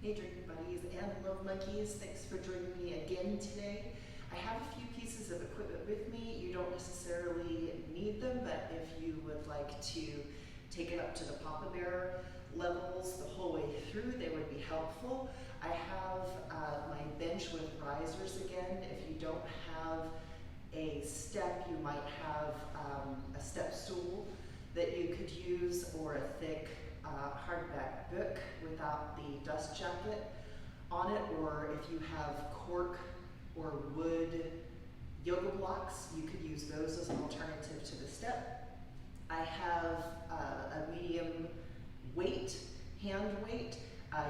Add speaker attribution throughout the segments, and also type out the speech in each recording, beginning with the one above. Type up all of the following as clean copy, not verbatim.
Speaker 1: Hey drinking buddies and love monkeys, thanks for joining me again today. I have a few pieces of equipment with me. You don't necessarily need them, but if you would like to take it up to the Papa Bear levels the whole way through, they would be helpful. I have my bench with risers again. If you don't have a step, you might have a step stool that you could use, or a thick hardback book without the dust jacket on it, or if you have cork or wood yoga blocks, you could use those as an alternative to the step. I have a medium weight, hand weight.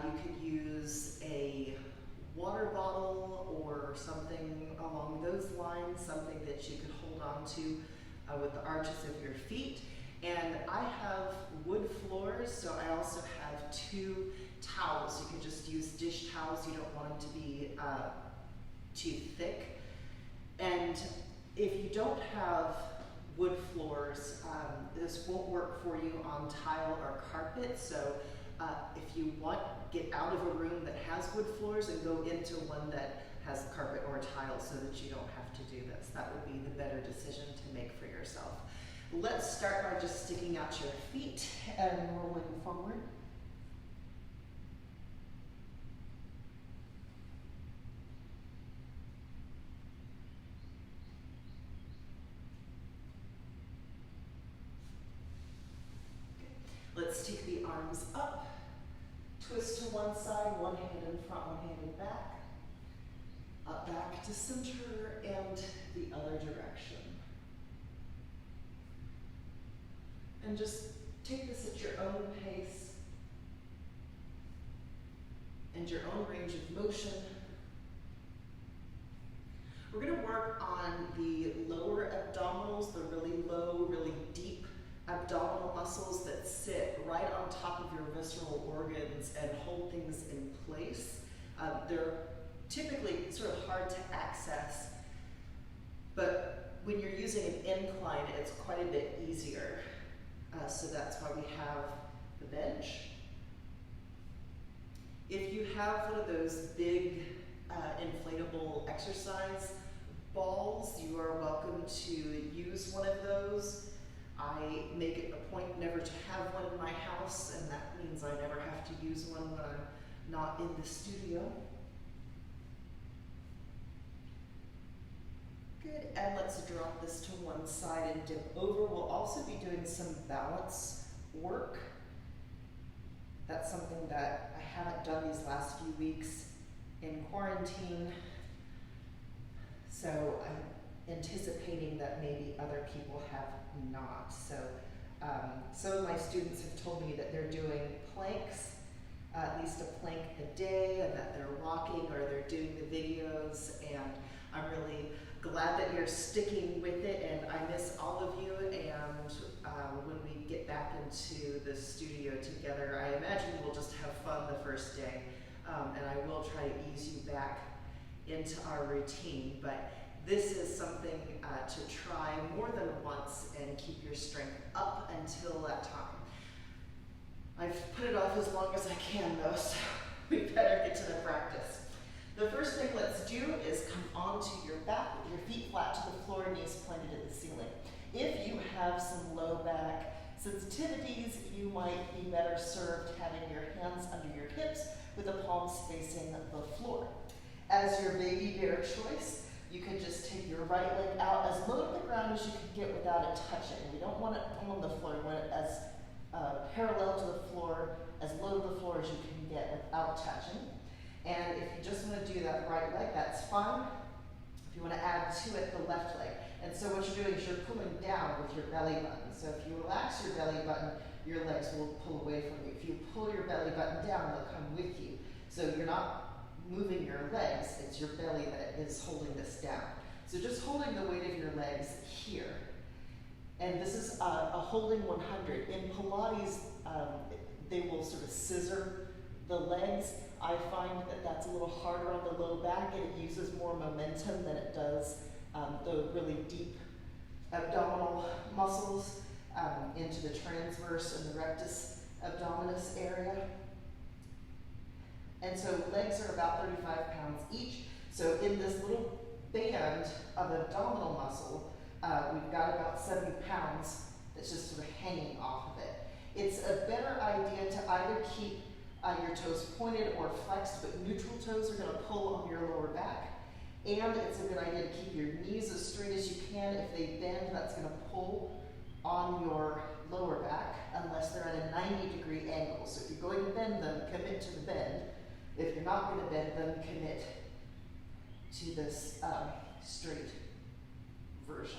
Speaker 1: You could use a water bottle or something along those lines, something that you could hold on to with the arches of your feet. And I have wood floors, so I also have two towels. You can just use dish towels. You don't want them to be too thick. And if you don't have wood floors, this won't work for you on tile or carpet. So if you want, get out of a room that has wood floors and go into one that has carpet or tile so that you don't have to do this. That would be the better decision to make for yourself. Let's start by just sticking out your feet and rolling forward. Let's take the arms up, twist to one side, one hand in front, one hand in back, up back to center and the other direction. And just take this at your own pace and your own range of motion. We're going to work on the lower abdominals, the really low, really deep abdominal muscles that sit right on top of your visceral organs and hold things in place. They're typically sort of hard to access, but when you're using an incline, it's quite a bit easier. So that's why we have the bench. If you have one of those big inflatable exercise balls, you are welcome to use one of those. I make it a point never to have one in my house, and that means I never have to use one when I'm not in the studio. Good, and let's drop this to one side and dip over. We'll also be doing some balance work. That's something that I haven't done these last few weeks in quarantine, so I'm anticipating that maybe other people have not. So some of my students have told me that they're doing planks, at least a plank a day, and that they're walking or they're doing the videos, and I'm really glad that you're sticking with it, and I miss all of you. And when we get back into the studio together, I imagine we'll just have fun the first day, and I will try to ease you back into our routine. But this is something to try more than once and keep your strength up until that time. I've put it off as long as I can though, so we better get to the practice. The first thing let's do is come onto your back with your feet flat to the floor, knees pointed at the ceiling. If you have some low back sensitivities, you might be better served having your hands under your hips with the palms facing the floor. As your baby bear choice, you can just take your right leg out as low to the ground as you can get without it touching. We don't want it on the floor. We want it as parallel to the floor, as low to the floor as you can get without touching. And if you just want to do that right leg, that's fine. If you want to add to it the left leg. And so what you're doing is you're pulling down with your belly button. So if you relax your belly button, your legs will pull away from you. If you pull your belly button down, they'll come with you. So you're not moving your legs, it's your belly that is holding this down. So just holding the weight of your legs here. And this is a holding 100. In Pilates, they will sort of scissor the legs. I find that that's a little harder on the low back, and it uses more momentum than it does the really deep abdominal muscles into the transverse and the rectus abdominis area. And so legs are about 35 pounds each. So in this little band of abdominal muscle, we've got about 70 pounds that's just sort of hanging off of it. It's a better idea to either keep your toes pointed or flexed, but neutral toes are going to pull on your lower back. And it's a good idea to keep your knees as straight as you can. If they bend, that's going to pull on your lower back unless they're at a 90-degree angle. So if you're going to bend them, commit to the bend. If you're not going to bend them, commit to this straight version.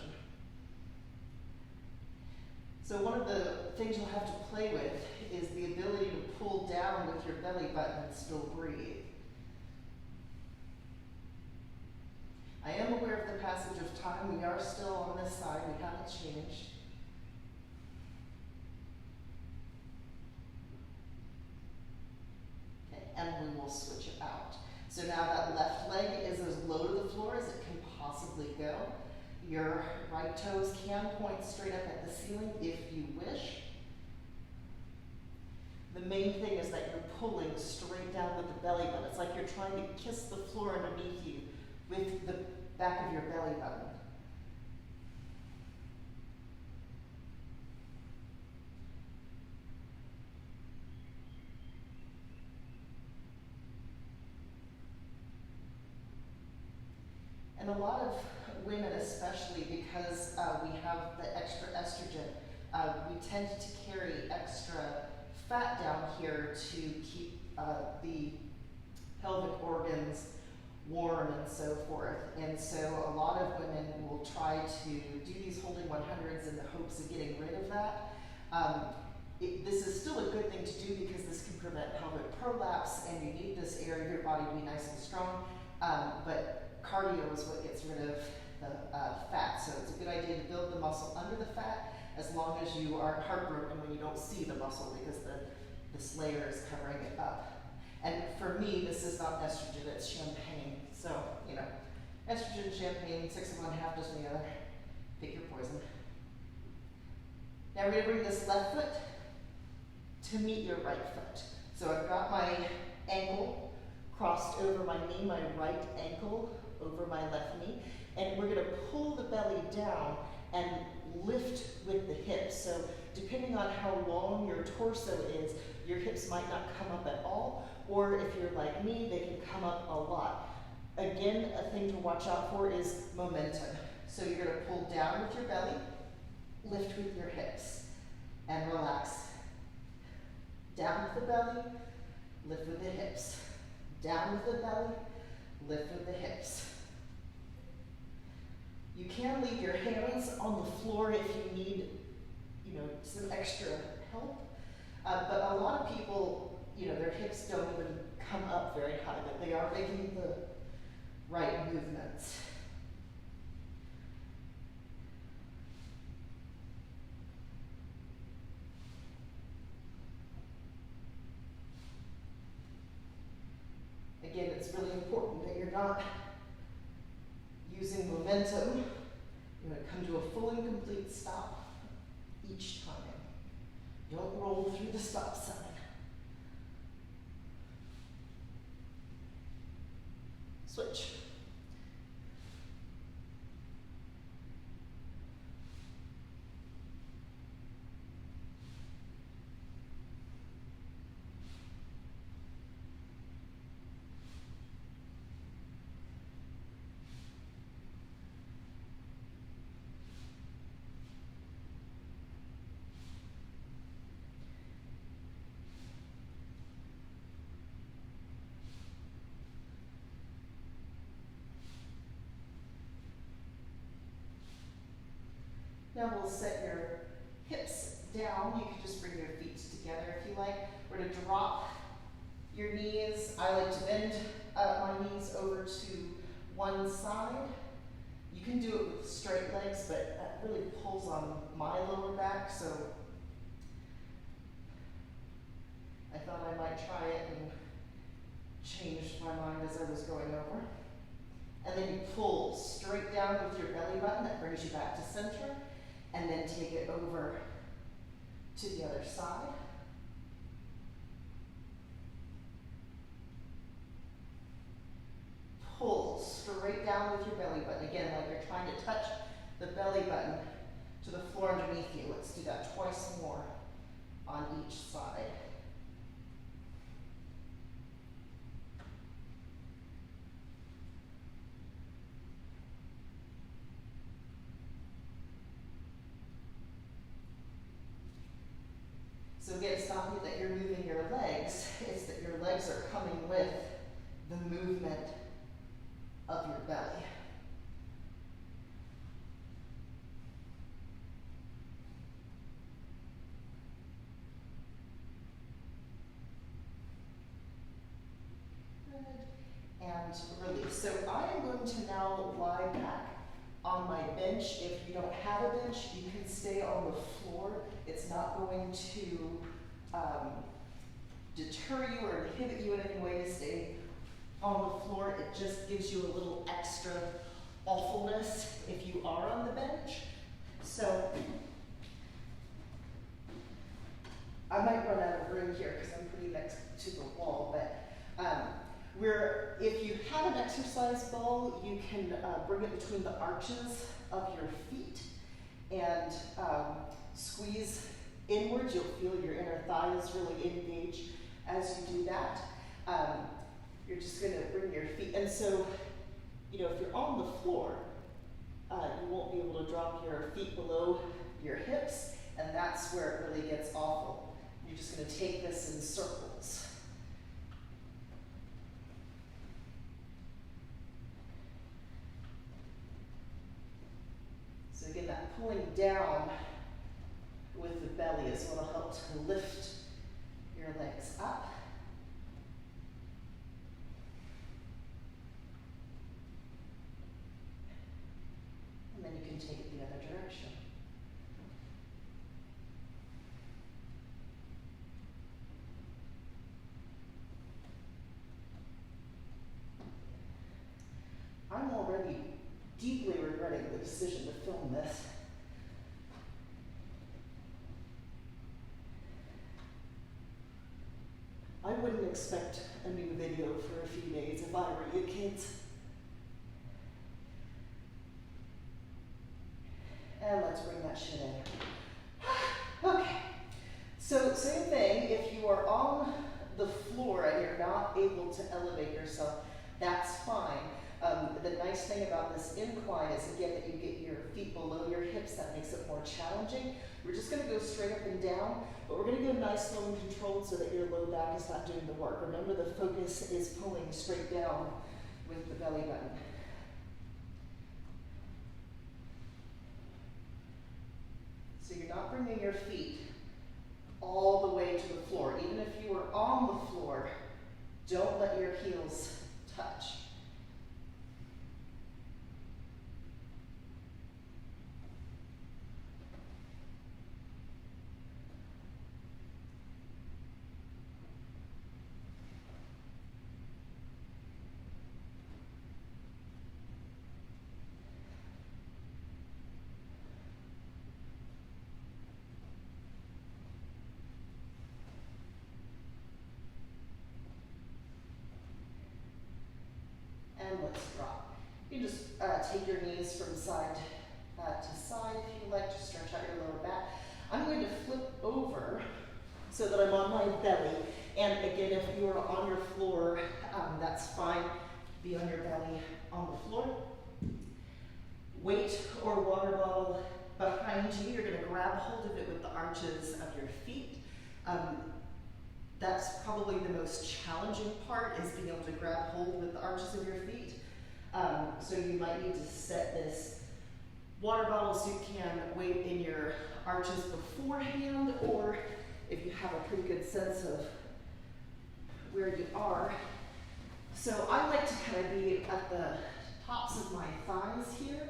Speaker 1: So one of the things you'll have to play with is the ability to pull down with your belly button and still breathe. I am aware of the passage of time. We are still on this side. We haven't changed. Okay, and we will switch it out. So now that left leg is as low to the floor as it can possibly go. Your right toes can point straight up at the ceiling if you wish. The main thing is that you're pulling straight down with the belly button. It's like you're trying to kiss the floor underneath you with the back of your belly button. And a lot of women, especially because we have the extra estrogen, we tend to carry extra fat down here to keep the pelvic organs warm and so forth. And so a lot of women will try to do these holding 100s in the hopes of getting rid of that. This is still a good thing to do because this can prevent pelvic prolapse, and you need this area of your body to be nice and strong. But cardio is what gets rid of the fat. So it's a good idea to build the muscle under the fat as long as you aren't heartbroken when you don't see the muscle because this layer is covering it up. And for me, this is not estrogen, it's champagne. So, you know, estrogen, champagne, 6 of one, half dozen the other. Pick your poison. Now we're going to bring this left foot to meet your right foot. So I've got my ankle crossed over my knee, my right ankle over my left knee, and we're going to pull the belly down and lift with the hips. So depending on how long your torso is, your hips might not come up at all, or if you're like me, they can come up a lot. Again, a thing to watch out for is momentum. So you're going to pull down with your belly, lift with your hips, and relax. Down with the belly, lift with the hips. Down with the belly, lift with the hips. You can leave your hands on the floor if you need, some extra help. But a lot of people, their hips don't even come up very high, but they are making the right movements. Again, it's really important that you're not using momentum. You're going to come to a full and complete stop each time. Don't roll through the stop sign. Switch. Now we'll set your hips down. You can just bring your feet together if you like. We're going to drop your knees. I like to bend my knees over to one side. You can do it with straight legs, but that really pulls on my lower back, so I thought I might try it and changed my mind as I was going over. And then you pull straight down with your belly button. That brings you back to center. And then take it over to the other side. again, like you're trying to touch the belly button to the floor underneath you. Let's do that twice more on each side. So again, it's not that you're moving your legs, it's that your legs are coming with the movement of your belly. And release. So I am going to now lie back on my bench. If you don't have a bench, you can stay on the floor. It's not going to deter you or inhibit you in any way to stay on the floor. It just gives you a little extra awfulness if you are on the bench. So I might run out of room here because I'm pretty next to the wall, but if you have an exercise ball, you can bring it between the arches of your feet and squeeze inwards. You'll feel your inner thighs really engage as you do that. You're just going to bring your feet, and so, you know, if you're on the floor, you won't be able to drop your feet below your hips, and that's where it really gets awful. You're just going to take this in circles. So again, that pulling down with the belly is what will help to lift your legs up. And then you can take it the other direction. I'm already deeply regretting the decision to film this. I wouldn't expect a new video for a few days if I were you kids. And let's bring that shit in. Okay, so same thing, if you are on the floor and you're not able to elevate yourself, that's fine. The nice thing about this incline is, again, that you get your feet below your hips. That makes it more challenging. We're just going to go straight up and down, but we're going to go nice, slow, and controlled so that your low back is not doing the work. Remember, the focus is pulling straight down with the belly button. So you're not bringing your feet all the way to the floor. Even if you are on the floor, don't let your heels touch. And let's drop. You can just take your knees from side to side if you like to stretch out your lower back. I'm going to flip over so that I'm on my belly. And again, if you are on your floor, that's fine. Be on your belly on the floor. Weight or water bottle behind you. You're going to grab hold of it with the arches of your feet. That's probably the most challenging part, is being able to grab hold with the arches of your feet. So you might need to set this water bottle soup can weight in your arches beforehand, or if you have a pretty good sense of where you are. So I like to kind of be at the tops of my thighs here,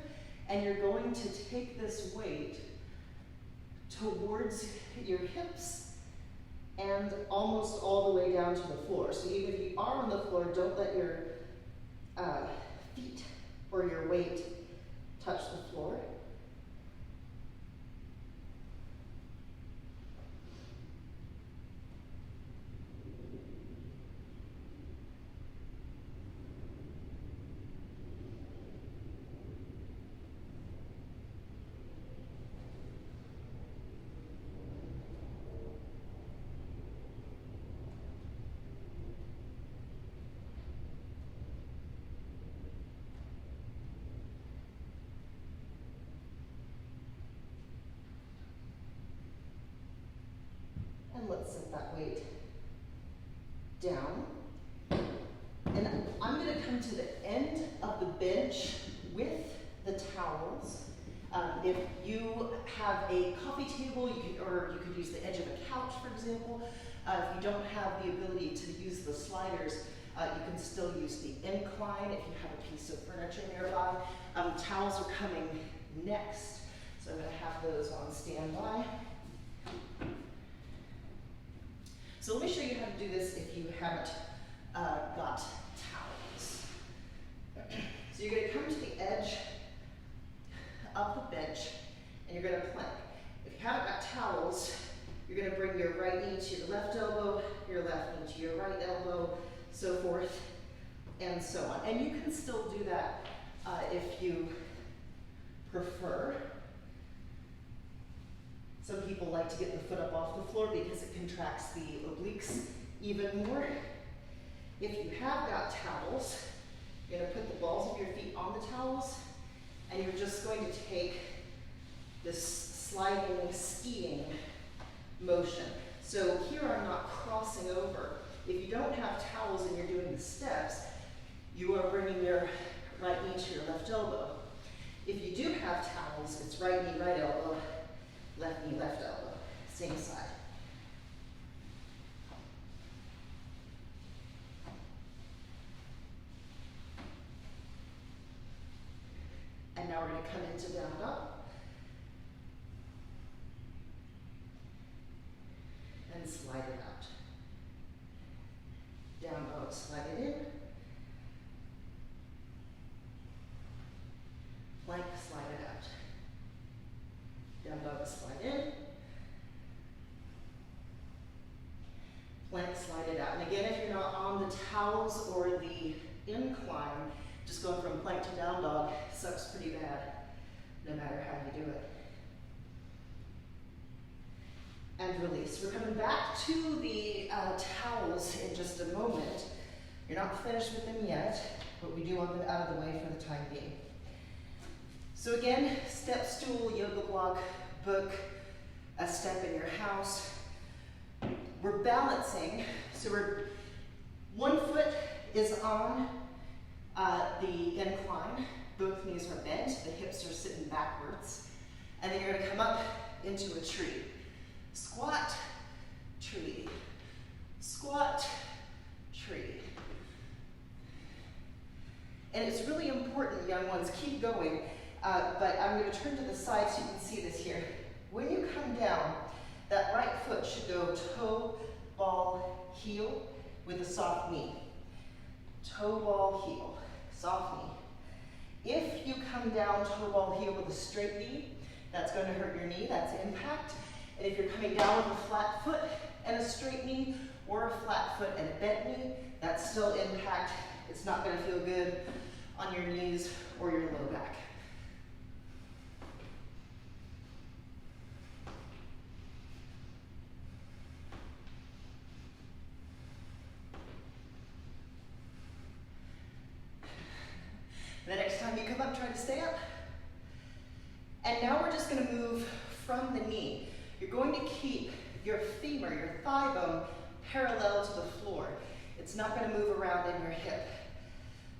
Speaker 1: and you're going to take this weight towards your hips and almost all the way down to the floor. So even if you are on the floor, don't let your feet or your weight touch the floor. come to the end of the bench with the towels. If you have a coffee table, or you could use the edge of a couch, for example. If you don't have the ability to use the sliders, you can still use the incline if you have a piece of furniture nearby. Towels are coming next, so I'm going to have those on standby. So let me show you how to do this if you haven't got towels. So you're going to come to the edge of the bench and you're going to plank. If you haven't got towels, you're going to bring your right knee to your left elbow, your left knee to your right elbow, so forth and so on. And you can still do that if you prefer. Some people like to get the foot up off the floor because it contracts the obliques even more. If you have got towels, you're going to put the balls of your feet on the towels, and you're just going to take this sliding, skiing motion. So here I'm not crossing over. If you don't have towels and you're doing the steps, you are bringing your right knee to your left elbow. If you do have towels, it's right knee, right elbow, left knee, left elbow, same side. And now we're going to come into down dog. And slide it out. Down dog, slide it in. Plank, slide it out. Down dog, slide in. Plank, slide it out. And again, if you're not on the towels or the incline, just going from plank to down dog sucks pretty bad, no matter how you do it. And release. We're coming back to the towels in just a moment. You're not finished with them yet, but we do want them out of the way for the time being. So again, step stool, yoga block, book, a step in your house. We're balancing, so one foot is on the incline, both knees are bent, the hips are sitting backwards, and then you're going to come up into a tree. Squat, tree, squat, tree. And it's really important, young ones, keep going, but I'm going to turn to the side so you can see this here. When you come down, that right foot should go toe, ball, heel with a soft knee. Toe, ball, heel, soft knee. If you come down toe, ball, heel with a straight knee, that's going to hurt your knee, that's impact. And if you're coming down with a flat foot and a straight knee, or a flat foot and a bent knee, that's still impact. It's not going to feel good on your knees or your low back. The next time you come up, try to stay up. And now we're just going to move from the knee. You're going to keep your femur, your thigh bone, parallel to the floor. It's not going to move around in your hip.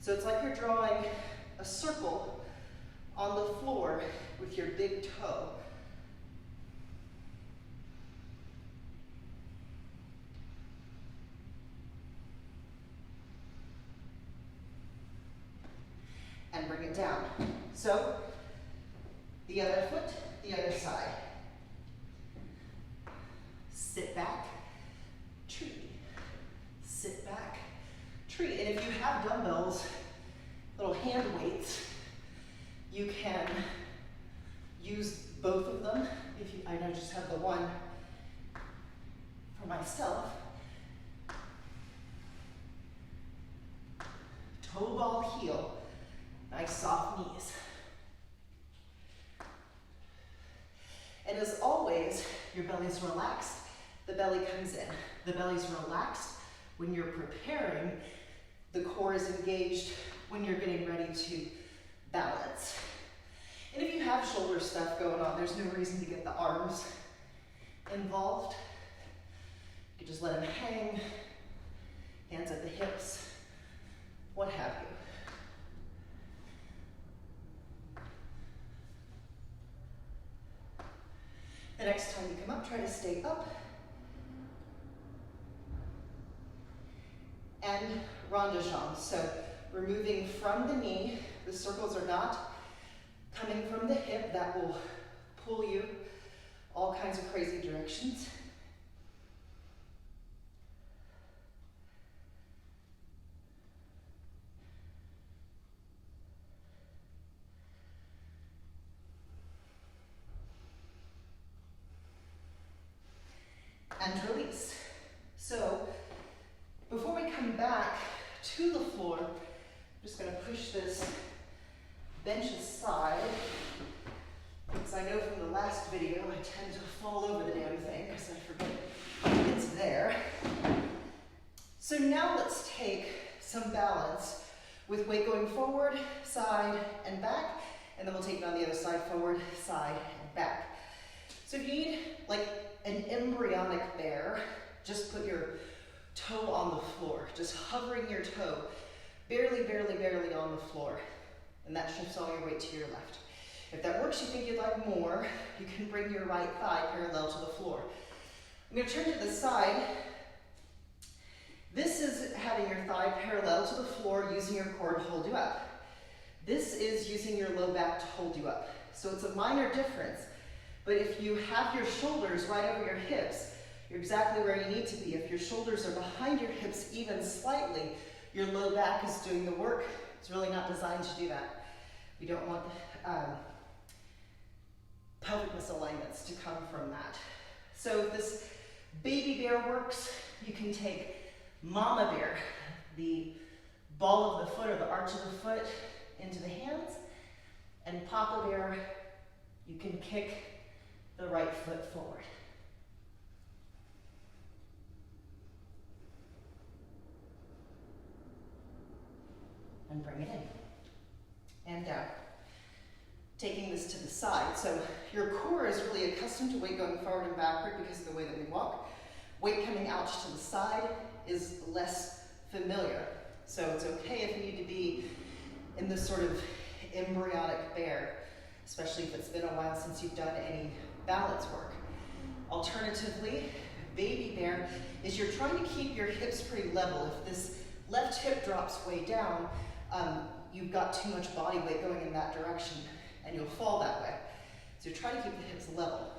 Speaker 1: So it's like you're drawing a circle on the floor with your big toe. And bring it down. So, the other foot, the other side. Sit back, tree. Sit back, tree. And if you have dumbbells, little hand weights, you can use both of them. I know I just have the one for myself. Toe, ball, heel. Nice soft knees. And as always, your belly's relaxed, the belly comes in. The belly's relaxed when you're preparing, the core is engaged when you're getting ready to balance. And if you have shoulder stuff going on, there's no reason to get the arms involved. You can just let them hang, hands at the hips, what have you. The next time you come up, try to stay up. And rond de jambe. So we're moving from the knee. The circles are not coming from the hip. That will pull you all kinds of crazy directions. And release. So before we come back to the floor, I'm just going to push this bench aside, because I know from the last video I tend to fall over the damn thing because I forget it's there. So now let's take some balance with weight going forward, side, and back, and then we'll take it on the other side, forward, side, and back. So if you need like an embryonic bear, just put your toe on the floor, just hovering your toe, barely, barely, barely on the floor, and that shifts all your weight to your left. If that works, you think you'd like more, you can bring your right thigh parallel to the floor. I'm going to turn to the side. This is having your thigh parallel to the floor, using your core to hold you up. This is using your low back to hold you up. So it's a minor difference, but if you have your shoulders right over your hips, you're exactly where you need to be. If your shoulders are behind your hips even slightly, your low back is doing the work. It's really not designed to do that. We don't want pelvic misalignments to come from that. So if this baby bear works, you can take mama bear, the ball of the foot or the arch of the foot into the hands, and papa bear, you can kick the right foot forward. And bring it in and down. Taking this to the side. So your core is really accustomed to weight going forward and backward because of the way that we walk. Weight coming out to the side is less familiar. So it's okay if you need to be in this sort of embryonic bear, especially if it's been a while since you've done any balance work. Alternatively, baby bear is you're trying to keep your hips pretty level. If this left hip drops way down, you've got too much body weight going in that direction and you'll fall that way. So try to keep the hips level.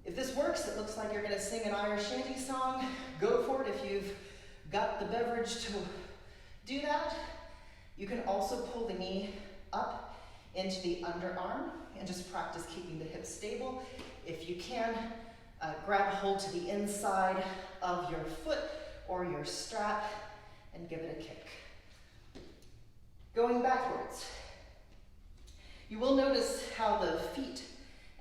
Speaker 1: If this works, it looks like you're gonna sing an Irish shanty song. Go for it if you've got the beverage to do that. You can also pull the knee up into the underarm and just practice keeping the hips stable. If you can, grab hold to the inside of your foot or your strap and give it a kick. Going backwards, you will notice how the feet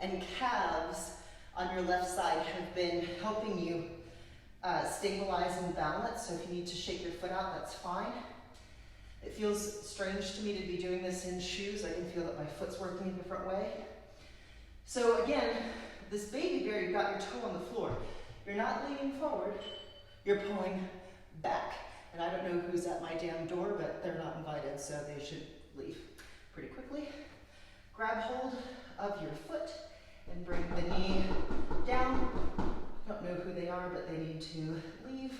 Speaker 1: and calves on your left side have been helping you stabilize and balance. So if you need to shake your foot out, that's fine. It feels strange to me to be doing this in shoes. I can feel that my foot's working a different way. So again, this baby bear, you've got your toe on the floor. You're not leaning forward, you're pulling back. And I don't know who's at my damn door, but they're not invited, so they should leave pretty quickly. Grab hold of your foot and bring the knee down. Don't know who they are, but they need to leave.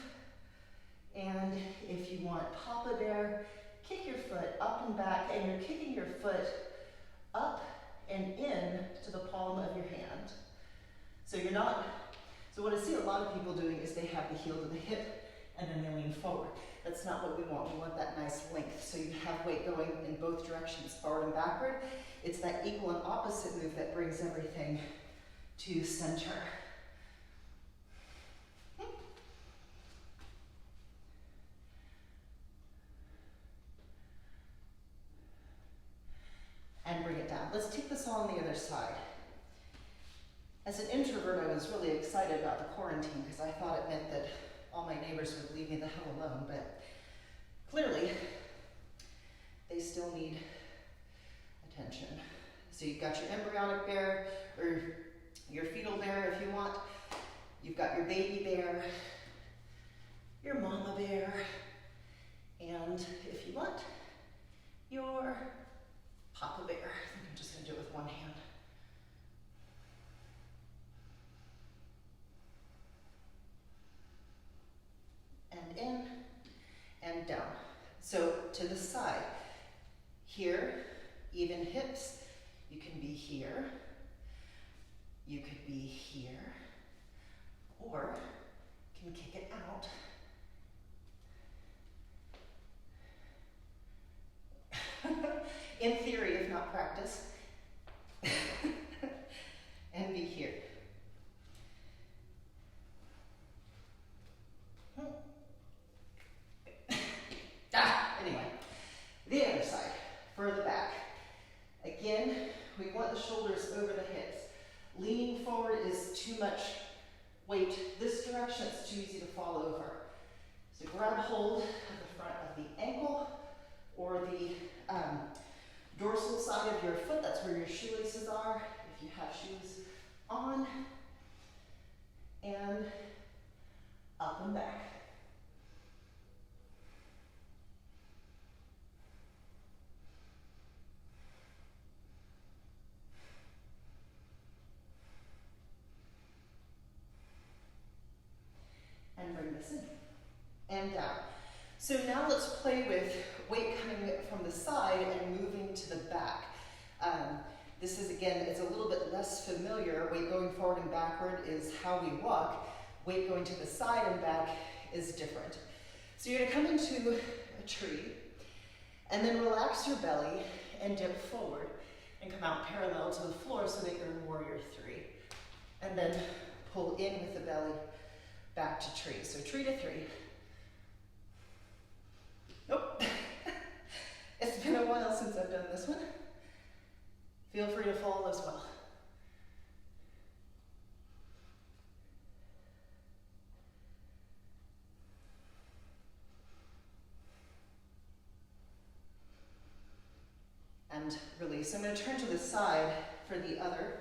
Speaker 1: And if you want papa bear, kick your foot up and back, and you're kicking your foot up and in to the palm of your hand. So you're not, so what I see a lot of people doing is they have the heel to the hip and then they lean forward. That's not what we want. We want that nice length. So you have weight going in both directions, forward and backward. It's that equal and opposite move that brings everything to center. And bring it down. Let's take this on the other side. As an introvert, I was really excited about the quarantine because I thought it meant that all my neighbors would leave me the hell alone, but clearly they still need attention. So you've got your embryonic bear, or your fetal bear if you want. You've got your baby bear, your mama bear, and if you want, your papa bear. I think I'm just gonna do it with one hand. down. So to the side. Here, even hips. You can be here. You could be here. Or you can kick it out. In theory, if not practice. And be here. Anyway, the other side, further back. Again, we want the shoulders over the hips. Leaning forward is too much weight this direction, it's too easy to fall over. So grab hold of the front of the ankle or the dorsal side of your foot, that's where your shoelaces are, if you have shoes on, and up and back. And bring this in, and down. So now let's play with weight coming from the side and moving to the back. This is, again, it's a little bit less familiar. Weight going forward and backward is how we walk. Weight going to the side and back is different. So you're gonna come into a tree, and then relax your belly and dip forward and come out parallel to the floor so that you're in warrior three. And then pull in with the belly back to tree. So tree to three. Nope. It's been a while since I've done this one. Feel free to fall as well. And release. I'm going to turn to the side for the other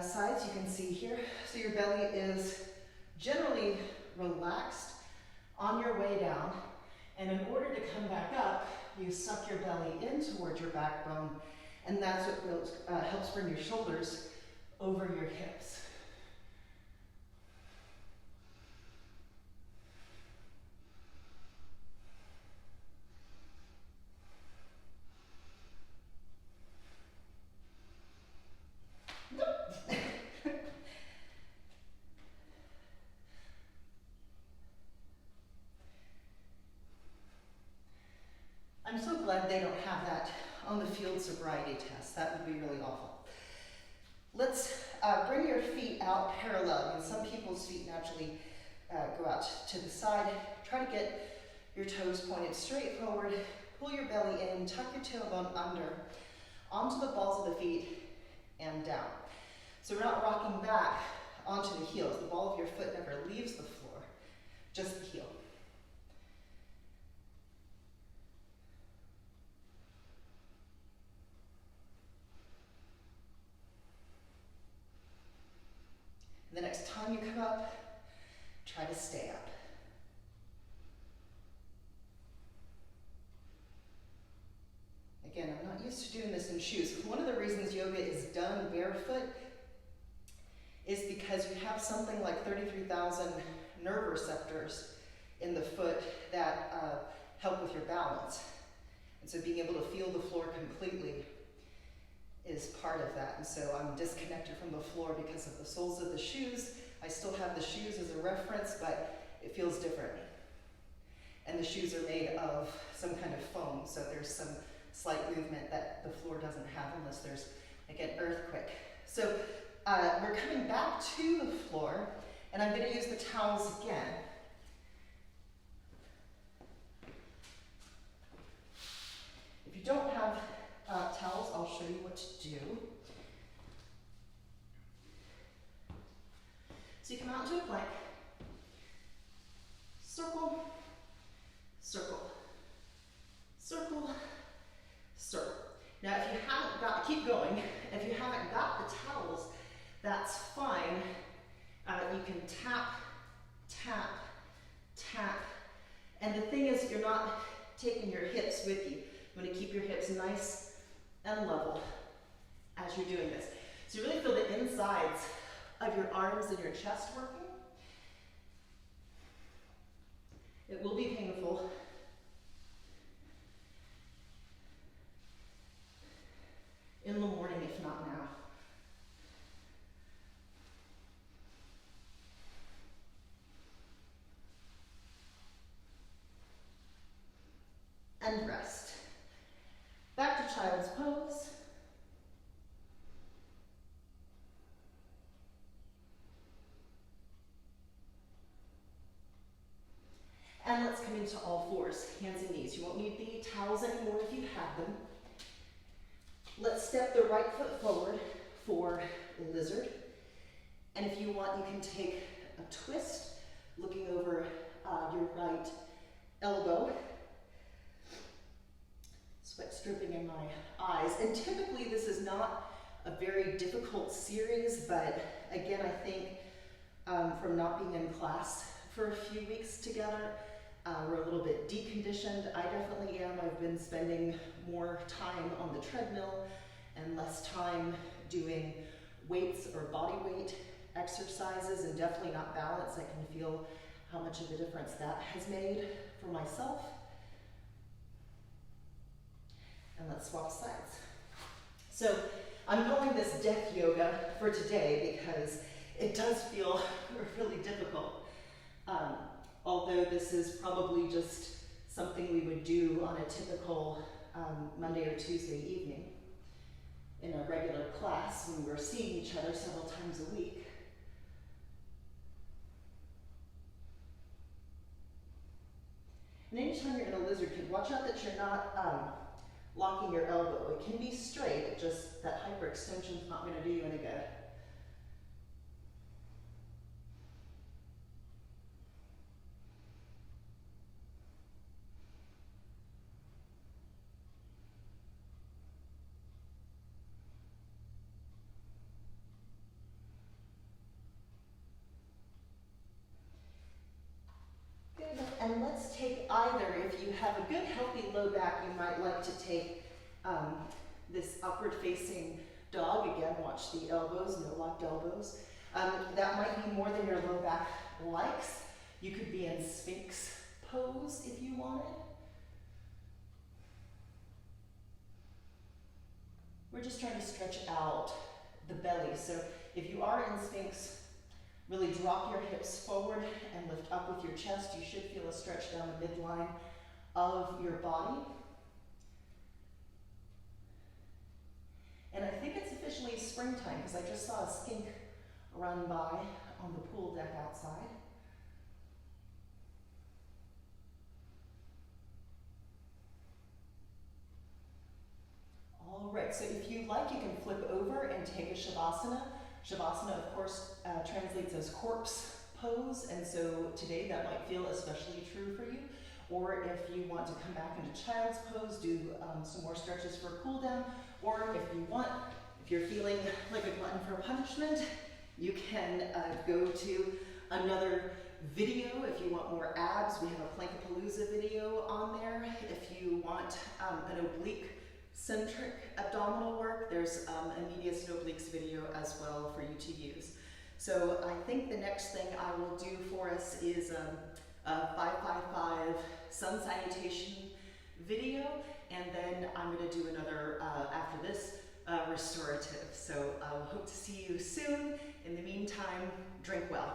Speaker 1: sides you can see here. So your belly is generally relaxed on your way down, and in order to come back up, you suck your belly in towards your backbone, and that's what helps bring your shoulders over your hips. I'm so glad they don't have that on the field sobriety test. That would be really awful. Let's bring your feet out parallel. And some people's feet naturally go out to the side. Try to get your toes pointed straight forward. Pull your belly in, tuck your tailbone under, onto the balls of the feet, and down. So we're not rocking back onto the heels. The ball of your foot never leaves the floor, just the heel. The next time you come up, try to stay up. Again, I'm not used to doing this in shoes. One of the reasons yoga is done barefoot is because you have something like 33,000 nerve receptors in the foot that help with your balance. And so being able to feel the floor completely is part of that. And so I'm disconnected from the floor because of the soles of the shoes. I still have the shoes as a reference, but it feels different. And the shoes are made of some kind of foam, so there's some slight movement that the floor doesn't have unless there's like an earthquake. So we're coming back to the floor, and I'm going to use the towels again. If you don't have towels, I'll show you what to do. So you come out into a plank, circle, circle, circle, circle. Now if you haven't got, keep going, if you haven't got the towels, that's fine. You can tap, tap, tap. And the thing is, you're not taking your hips with you. You want to keep your hips nice and level as you're doing this. So you really feel the insides of your arms and your chest working. It will be painful, and rest. Back to child's pose. And let's come into all fours, hands and knees. You won't need the towels anymore if you have them. Let's step the right foot forward for lizard. And if you want, you can take a twist, looking over your right elbow. Sweat dripping in my eyes. And typically this is not a very difficult series, but again, I think from not being in class for a few weeks together, we're a little bit deconditioned. I definitely am. I've been spending more time on the treadmill and less time doing weights or body weight exercises, and definitely not balance. I can feel how much of a difference that has made for myself. And let's swap sides. So I'm calling this death yoga for today because it does feel really difficult. Although this is probably just something we would do on a typical Monday or Tuesday evening in a regular class when we're seeing each other several times a week. And anytime you're in a lizard kid, watch out that you're not locking your elbow. It can be straight, it just that hyperextension is not going to do you any good. And let's take either, if you have a good healthy low back, you might like to take this upward facing dog. Again, watch the elbows, no locked elbows. That might be more than your low back likes. You could be in Sphinx pose if you wanted. We're just trying to stretch out the belly. So if you are in Sphinx, really drop your hips forward and lift up with your chest. You should feel a stretch down the midline of your body. And I think it's officially springtime because I just saw a skink run by on the pool deck outside. All right, so if you like, you can flip over and take a Shavasana. Shavasana, of course, translates as corpse pose, and so today that might feel especially true for you. Or if you want to come back into child's pose, do some more stretches for a cool down. Or if you want, if you're feeling like a glutton for punishment, you can go to another video if you want more abs. We have a Plankapalooza video on there. If you want an oblique centric abdominal work, there's a medius and obliques video as well for you to use. So I think the next thing I will do for us is a 555 sun salutation video, and then I'm going to do another after this restorative. So I will hope to see you soon. In the meantime, drink well.